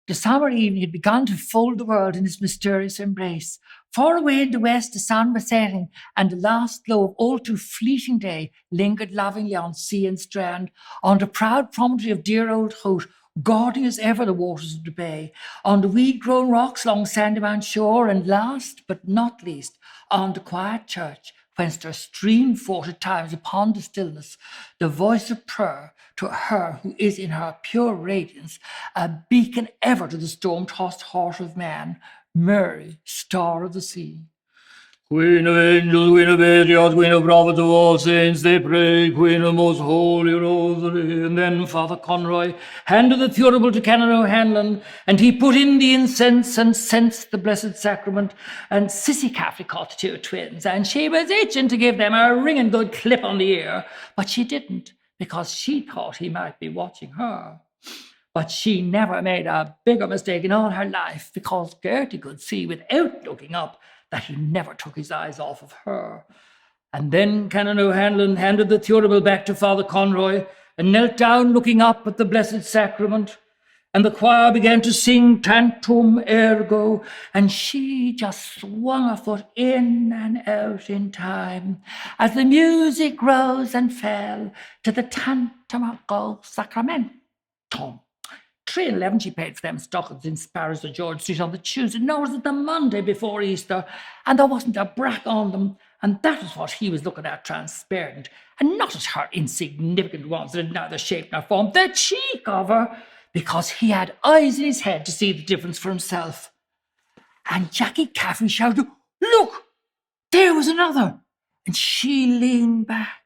The summer evening had begun to fold the world in its mysterious embrace. Far away in the west the sun was setting, and the last glow of all too fleeting day lingered lovingly on sea and strand, on the proud promontory of dear old Hoot, guarding as ever the waters of the bay, on the weed-grown rocks along Sandymount shore, and last but not least, on the quiet church, whence there streamed forth at times upon the stillness the voice of prayer to her who is in her pure radiance a beacon ever to the storm-tossed heart of man, Mary, star of the sea. Queen of angels, Queen of patriots, Queen of prophets of all saints, they pray, Queen of most holy rosary. And then Father Conroy handed the thurible to Canon O'Hanlon, and he put in the incense and sensed the blessed sacrament. And Sissy Caffrey caught the two twins, and she was itching to give them a ringing good clip on the ear, but she didn't, because she thought he might be watching her. But she never made a bigger mistake in all her life, because Gertie could see without looking up that he never took his eyes off of her. And then Canon O'Hanlon handed the thurible back to Father Conroy and knelt down looking up at the blessed sacrament. And the choir began to sing Tantum Ergo, and she just swung a foot in and out in time as the music rose and fell to the Tantum Ergo Sacramentum. 3.11 she paid for them stockings in Sparrows of George Street on the Tuesday. No, it was the Monday before Easter, and there wasn't a brack on them, and that was what he was looking at, transparent, and not at her insignificant ones that had neither shape nor form. The cheek of her, because he had eyes in his head to see the difference for himself. And Jackie Caffrey shouted, "Look, there was another!" And she leaned back,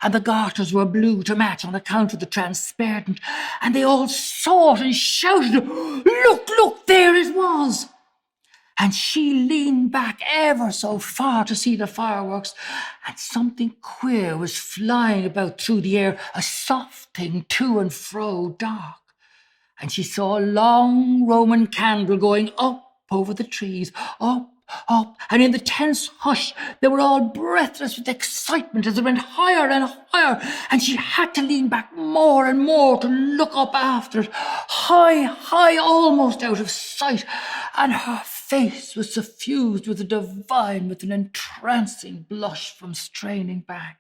and the garters were blue to match on account of the transparent, and they all saw it and shouted, "Look, look, there it was!" And she leaned back ever so far to see the fireworks, and something queer was flying about through the air, a soft thing to and fro, dark. And she saw a long Roman candle going up over the trees, up, and in the tense hush, they were all breathless with excitement as it went higher and higher, and she had to lean back more and more to look up after it, high, high, almost out of sight, and her face was suffused with with an entrancing blush from straining back.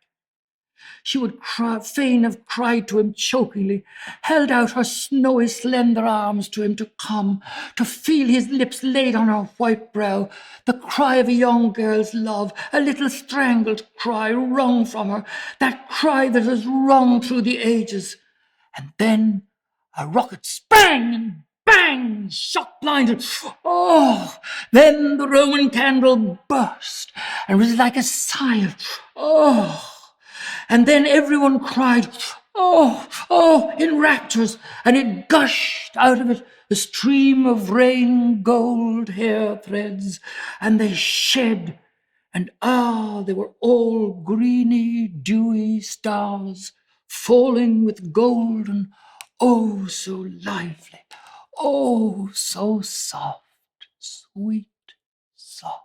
She would fain have cried to him chokingly, held out her snowy, slender arms to him to come, to feel his lips laid on her white brow, the cry of a young girl's love, a little strangled cry wrung from her, that cry that has rung through the ages. And then a rocket sprang and bang, shot blinded. Oh, then the Roman candle burst, and it was like a sigh of, oh. And then everyone cried, "Oh, oh," in raptures, and it gushed out of it a stream of rain gold hair threads, and they shed, and they were all greeny, dewy stars, falling with golden, oh, so lively, oh, so soft, sweet, soft.